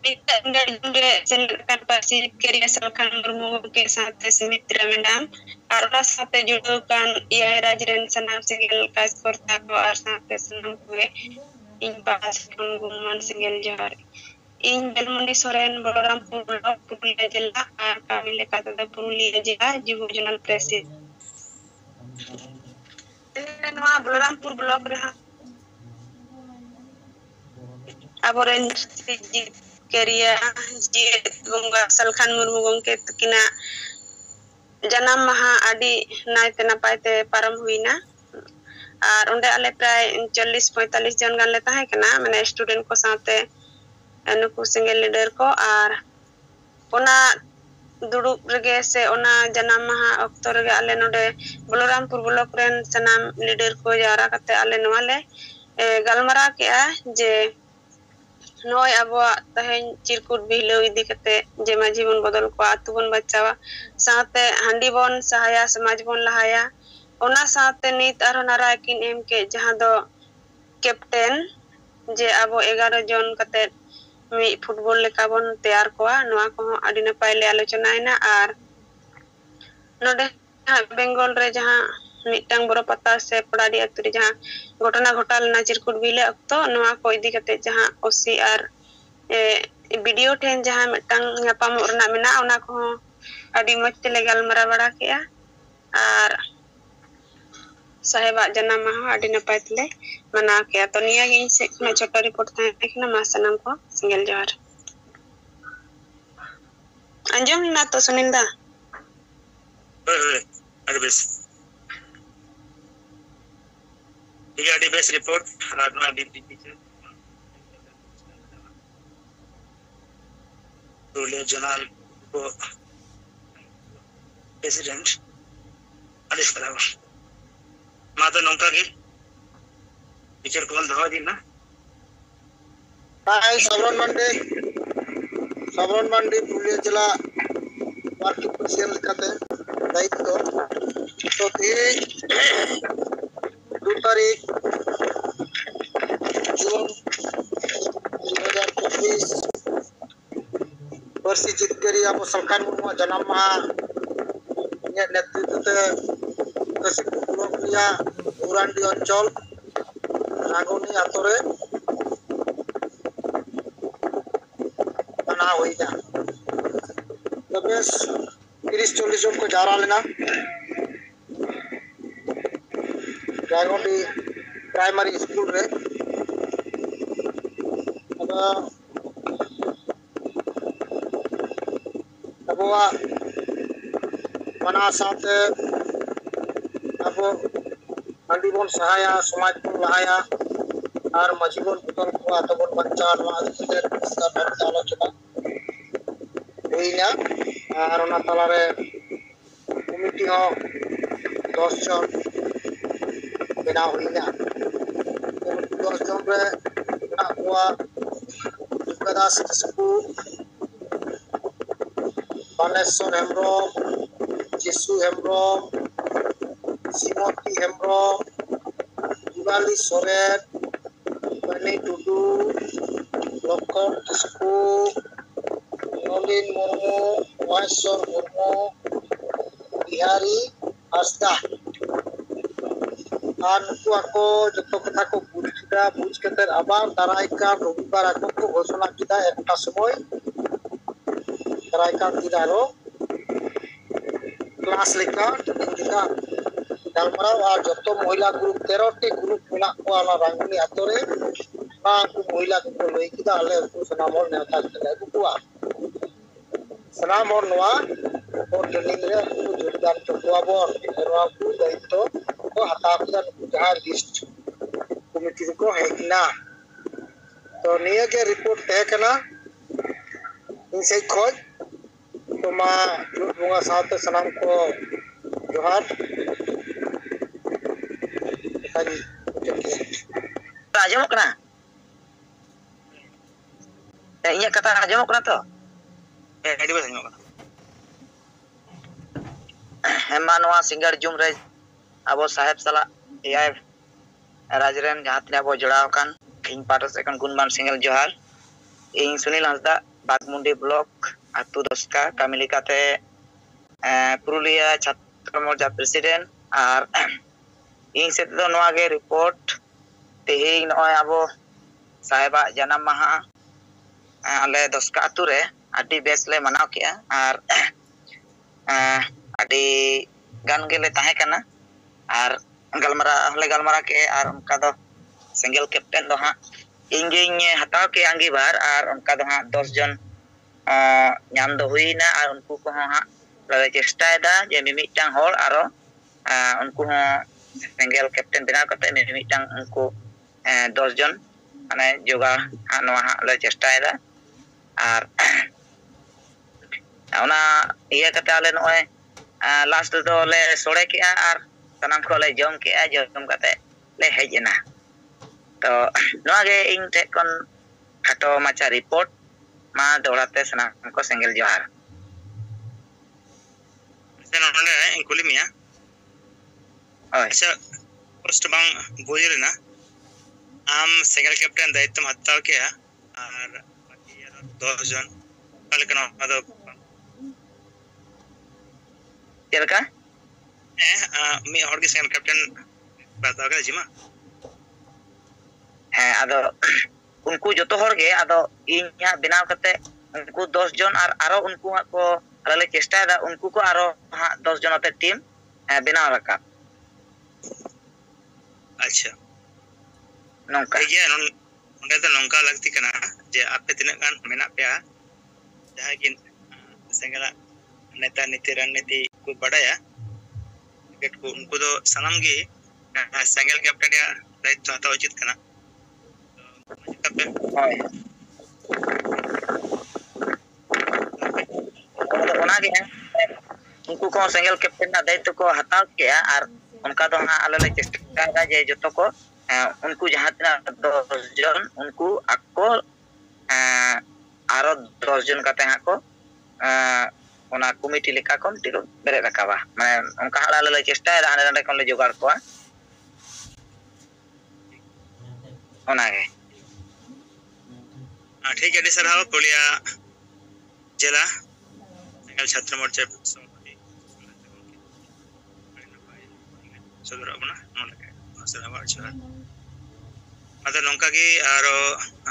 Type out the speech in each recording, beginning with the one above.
Selkan pasti kiri asalkan bermungu ke sate Sumitra Mendam arna sate judukan ia rajin senam singgil kas korta ko sate senam kue in pas kungguman singgil jar in belmundi soren bororam purulia jela kami lekat ada purulia jela jibu jurnal presi nama bororam pur blok reha aboren Keria jid gonga salkan murmu gongke kina janam maha adi naite napaite param huina ar onde ale pray 40-45 jan gan le tahe kana mane student ko sate nuku single leader ko ar ona dudup rege se ona janam maha okto rege ale node Bolorampur blok ren sanam leader ko jara kate ale noale galmara ke a je Noi abuak tahen cirkut bilau idi kate jema jibon bodol ko atu bon bacawa saate handi bon sahaya samaj bon lahaya ona saate nit aro narakin emke jahan do captain je abo 11 jon kate mi football leka bon tayar koa noa ko adi napay le alochanaina ar node Bengal re jahan mitang boro pata se pradhi aturi jahan घटना घोटाल ना चिरकुट बिले अक्तो नवा को इदी कते जहां ओसी are video ठेन जहां मिटang nyapam rena mena ona ko adi moj tele galmara bada kea ar saheba janam maha adi napai tele mana kea to niya ge se na chota report ta ekna masanam ko single jar anjom na to suninda adi bes Tiga di base report Radna di teacher Rulia General ko President Alis Kalawa Mata nongka ki teacher call dhawa din na Hai Sabron Mandi Rulia Jila Party President kate daitto to तारीख जून 2025 वर्षी जितकरी अब सरकार मुर्मू जन्म माह नेतृत्व उरांडी अंचल रागनी आतरे मना हुईना तो बेस 30-40 जन को जारा लेना रागोंडी प्राइमरी स्कूल रे अब मना साथे अब हंडी बन सहाया समाज बन लहाया और मजीबन पुतल को आतबन बच्चा नवा आलोचना हुईना और ओना तलारे कमिटी हो 10 जन bina huina 10 jon re akwa Dukadas Kisku Baneswar Hembrom Jisu Hembrom Simoti Hembrom Jibali Soren Bani Dudu Lokon Kisku Nolin Murmu Waisor Murmu Bihari Asda नुकु आको जतो कथा को बुझ केते आबार दारायका रविवार आको को घोषणा किदा एकटा समय दारायका दिदारो क्लास लेका दिदा गालमराव आ जतो महिला ग्रुप 13 टी ग्रुप मेना को आला रांगनी आतरे ना को महिला को लई किदा आले को सनामोल नेता केले कुआ सनामोल नवा और ट्रेनिंग रे को जोरदार चोवा बोर एरवा को दायित्व को हटा के जहां लिस्ट कमिटी को है ना तो निया के रिपोर्ट है कना इन से खोज तो मा बुंगा साथ सलाम को जोहार आजम कना इया कथा आजम कना तो एडी बस आजम कना हेमानवा सिंगर जुम रे अब साहेब सला एआई राजरेन जहां तने अब जोड़ाव कान इन पाटो से गुणमान सिंगल जोहार इन सुनील हंसदा बागमुंडी ब्लॉक आतु दसका कमी लेकाते पुरुलिया छात्र मोर्चा प्रेसिडेंट और इन से तो नवा गे रिपोर्ट तेही नय आबो साहेबा जन्म माहा आले दसका आतु रे आडी बेस ले मनाव किया और आडी गान गेले ताहे कना और गलमरा के और उनका दो सिंगल कैप्टन दो हाँ इंगिंग हटाव के आंगी बार और उनका दो हाँ 10 जन नाम दो हुई ना और उनको को हाँ लगे चेष्टा दा जे मिमिटांग होल आरो उनको हाँ सिंगल कैप्टन बिना करते मिमिटांग उनको 10 जन माने जोगा हाँ नवा हाँ लगे चेष्टा दा और उना ये कते आले नोए लास्ट दो ले सोड़े के और तनाम को ले जम के जम कते ले हेजना तो नवा गे इन टे कोन खाटो माचा रिपोर्ट मा दौड़ाते सनाम को सिंगल जोहार से नोंडे इंकुली मिया अच्छा फर्स्ट बांग बोइरेना आम सिंगल कैप्टन दायित्व हत्ताव के और बाकी 10 जन कलकना अदो चलका मी हर के सिंगल कैप्टन बताओ के जिमा हाँ अदो उनको जो तो हर गे अदो इन यहाँ बिनाव करते उनको 10 जन और आरो उनको को अलग चेष्टा दा उनको को आरो हाँ 10 जन अते टीम बिनाव रखा अच्छा नौका ये नोंडे तो नौका लगती कना जे आपे तिना गान मेना पे जहां कि सिंगला नेता नीति रणनीति को बढ़ाया क्रिकेट को उनको तो सनम गे सिंगल कैप्टन या दायित्व हताव उचित कना उनको को सिंगल कैप्टन ना दायित्व को हताव किया और उनका तो हाँ अलग अलग चेष्टा जे जो को उनको जहाँ तना 10 जन उनको आको आरो 10 जन कते हाँ को ओना कमिटी लेका कमिटी को बेरे रखाबा माने उनका अलग अलग चेष्टा है हाने नांडे कोन ले जोगाड़ को ओना गे ठीक है सर हाँ पुलिया जिला सिंगल छात्र मोर्चा सभापति सदर अपना नोंडे सर आबार जोहार अदर नोंका की आरो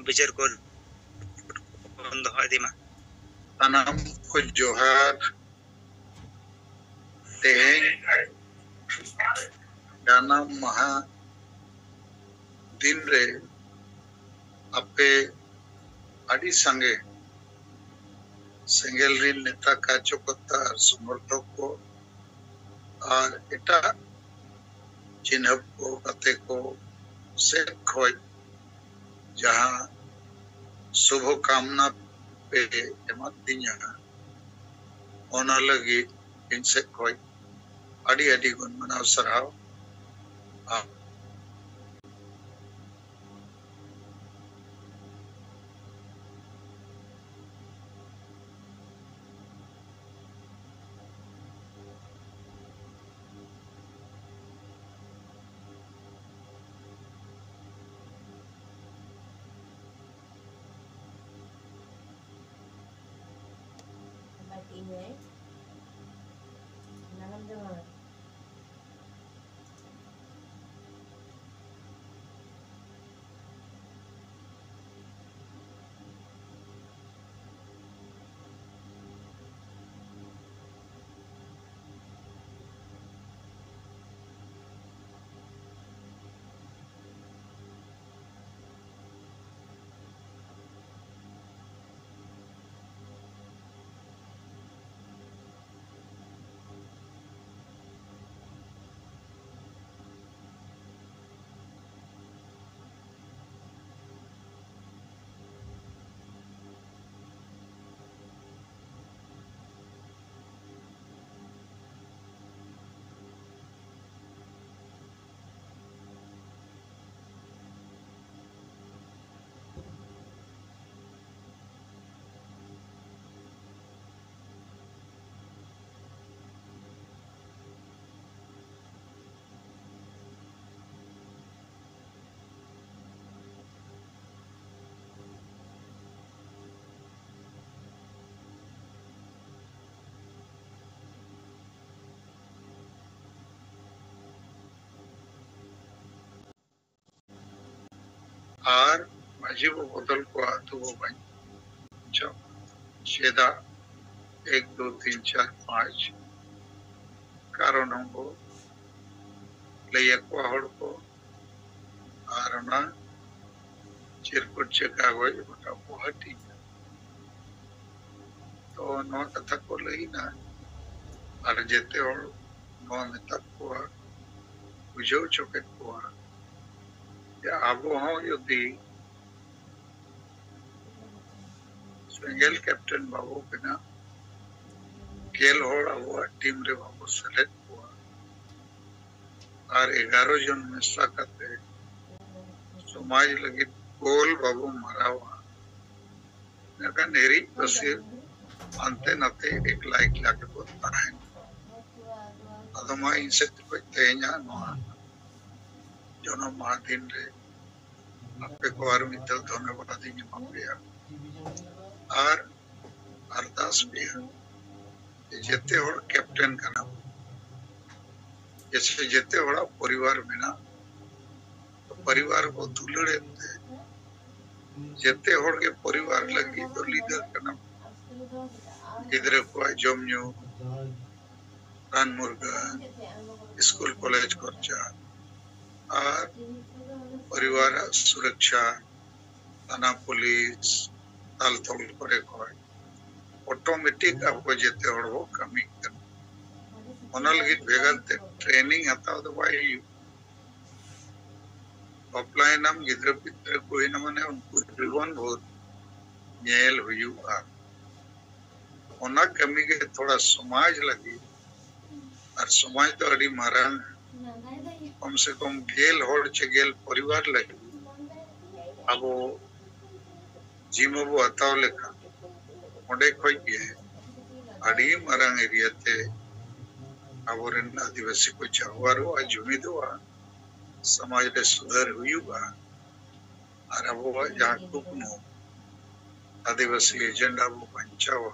बिचार को बंद हो दिमा सनाम को जोहार तेहें जानम महा दिन रे आपे आदि संगे सिंगल रील नेता कार्यकर्ता समर्थक को और एटा चिन्ह को कते को से खोय जहां शुभ कामना पे एमत दिया ओना लगी इनसे खोय आदि आदि गुण मनाव सराव और माझी वो बदल को तो वो बन चेदा 1 2 3 4 5 कारण को लैया को हड़ को आरना चिरकुट चेका गई गोटा बुहाटी तो नो कथा को लईना और जेते हड़ नो मेता को बुझो चोके को या आबो हो यदि सेंगल कैप्टन बाबू बिना खेल हड़ अब टीम रे बाबू सेलेक्ट हुआ और 11 जन मिसा करते समाज लगी गोल बाबू मरावा नका नेरी बसे अंते नते एक लाइक लाके बोलता है अदमा इंसेक्ट को ते냐 नो जनो महादिन रे आपे को आर मितल धन्यवाद दिन मापिया और अरदास भी जेते और कैप्टन करना जैसे जेते बड़ा परिवार बिना तो परिवार को दुलड़े जेते होड़ के परिवार लगी तो लीडर करना इधर को जमन्यू रान मुर्गा स्कूल कॉलेज खर्चा और परिवार सुरक्षा थाना पुलिस ताल तोल करे कोई ऑटोमेटिक आपको जेते होड़ वो कमी कर ओना लगी भेगल ते ट्रेनिंग हताव तो भाई ऑफलाइन हम गिद्र पित्र कोई न माने उनको जीवन बहुत नेल हुआ ओना कमी के थोड़ा समाज लगी और समाज तो अड़ी मारन कम से कम गेल होड़ चे गेल परिवार लगी अब जीमो वो हताव लेखा ओडे खोई के अड़ी मारन एरिया ते आवरन आदिवासी को चाहवारो अजुमिदो समाज रे सुधार हुआ और अब वो जहाँ कुकनो आदिवासी एजेंडा वो पंचावा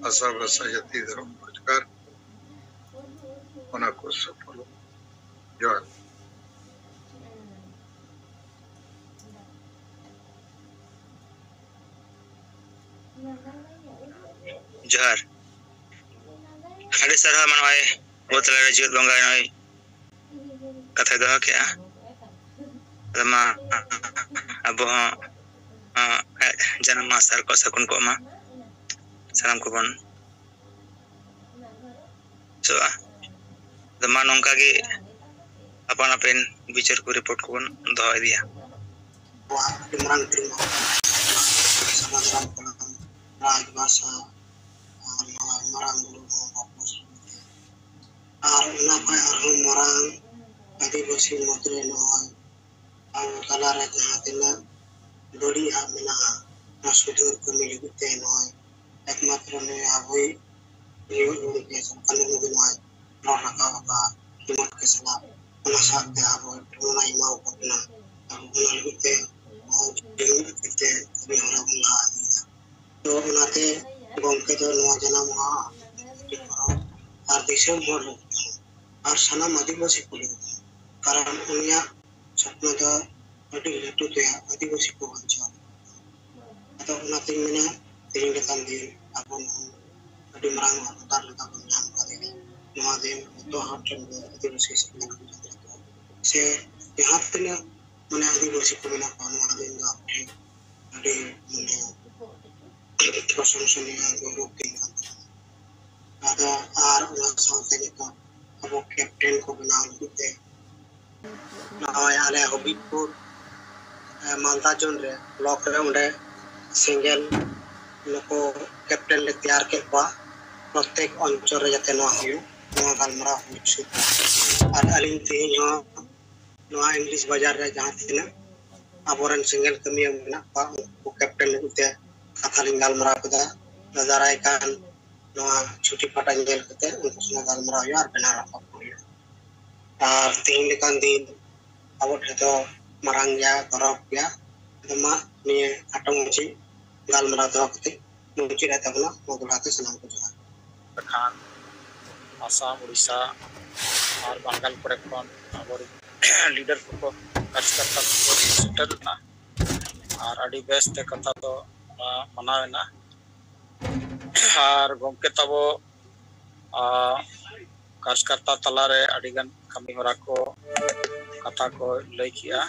आशा बसा जाति धर्म रोजगार उन्हें को सफल जोर जोहार अरे सर मनवाए वो तलारे जीत बंगा नय कथा दो क्या रमा अब जन्म मास्टर को सकुन को मा सालाम को बन so रमा नोंका के अपन अपन विचार को रिपोर्ट को बन दो दिया मरंग टीम समाधान को राजभाषा मरंग और ना पाए और मरंग आदिवासी मुद्रे नय और कला रे जहां तिना बड़ी आ मेना ना सुधर कमी लगते नय एकमात्र ने आबई यो के संकल्प में नय न रखा बा कीमत के सला ओना साथ आबो टोना इमा उपना अब ओना लगते और जीवन करते कभी हमरा बुला तो ओनाते गमके तो नवा जन्म हा और दिसम मोर और सनम आदिवासी को कारण उनिया सपना तो अडी लटू ते आदिवासी को बंचा तो उनाते मेना तेरी लेकान दिन अपन अडी मरांग तार लगा को नाम करे नवा दिन तो हाटन आदिवासी से यहां तने मने आदिवासी को मेना पाना दिन दा अडी मने प्रशंसनीय गौरव दिन आदा आर उना साथे को अब कैप्टन को बना लेते नय आले हबीबपुर मालदा जोन रे ब्लॉक रे उंडे सिंगल नको कैप्टन ले तैयार के बा प्रत्येक अंचल रे जते न होयो नवा गलमरा होइछु और अलिन तेन नवा इंग्लिश बाजार रे जहां तिना अबोरन सिंगल कमिया मेना पा को कैप्टन ले उते कथा लिंग गलमरा कदा नजाराय कान नवा छुट्टी फटा जेल कते उनको सुना गलमरा होयो और बना रखा और तीन लेकान दिन अब ठेतो मरांग या गरब या दमा ने आटमची गालमरा दो कते मुची रहता बना मोदुलाते सलाम को जोहार खान आसाम उड़ीसा और बंगाल पर खन आबर लीडर को कार्यकर्ता को सेटलना और अड़ी बेस ते कथा तो मनावेना और गमके तबो कार्यकर्ता तलारे अड़ीगन कमी होरा को कथा को लई किया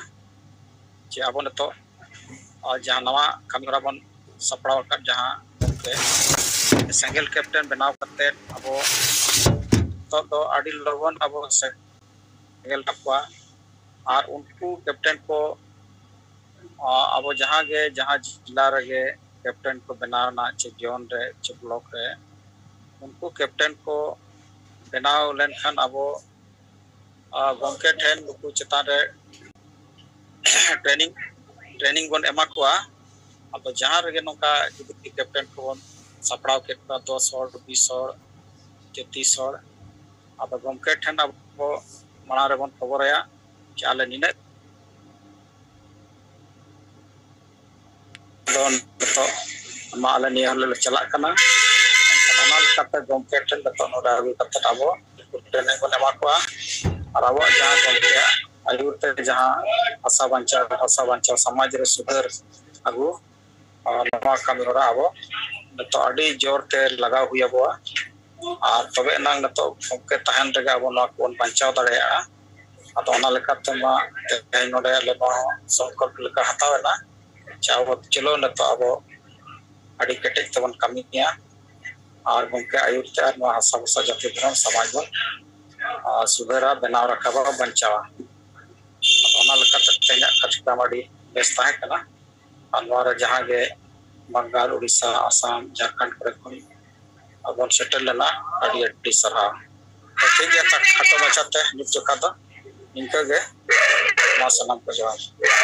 जे अब नितो जहाँ नवा कमी होरा बन सपड़ाव कर जहाँ गमके सेंगल कैप्टन बनाव करते अब तो अड़ी लगन अब सेंगल तकवा और उनको कैप्टन को अब जहाँ जिला रे कैप्टन को बनावना चे जोन रे चे ब्लॉक रे उनको कैप्टन को बनाव लेनखान अब गमके ठेन नुकु चेतान रे ट्रेनिंग बन एमा कुआ अब जहाँ रे नोका जुदी कैप्टन को बन सपड़ाव के 10 हर 20 हर 30 हर अब गमके ठेन अब माना रे बन खबर या कि आले निने तो माले निया हले चला कना एनखान लेकाते गमके ठेन तो नोडा अगु कते अब ट्रेनिंग बन एमा कुआ और अब जहाँ गमके आयुरते जहाँ आशा बांचा समाज रे सुधार अगु नवा कमी होरा अब तो अड़ी जोर ते लगा हुई अब और तबे नांग तो गमके तहन रे अब नवा को बांचाव दाड़ेया अतो ओना लेकाते मा तेहन नोडे ले मा संकल्प लेका हतावेना चाव चलो न तो अब अड़ी केटेज तबन कमिया और गमके आयुरते और नवा आशा बसा जाति धर्म समाज बन सुधारा बनाव रखाबा बांचावा ओना लेकाते तेना कार्यक्रम अड़ी बेस ताहे कना और नवा जहाँ गे बंगाल उड़ीसा आसाम झारखंड करे खन अब सेटल लेना अड़ी सरहा तो ठीक है खाटो मचाते नित जोखा दो इनका गे मा सलाम को जवाब।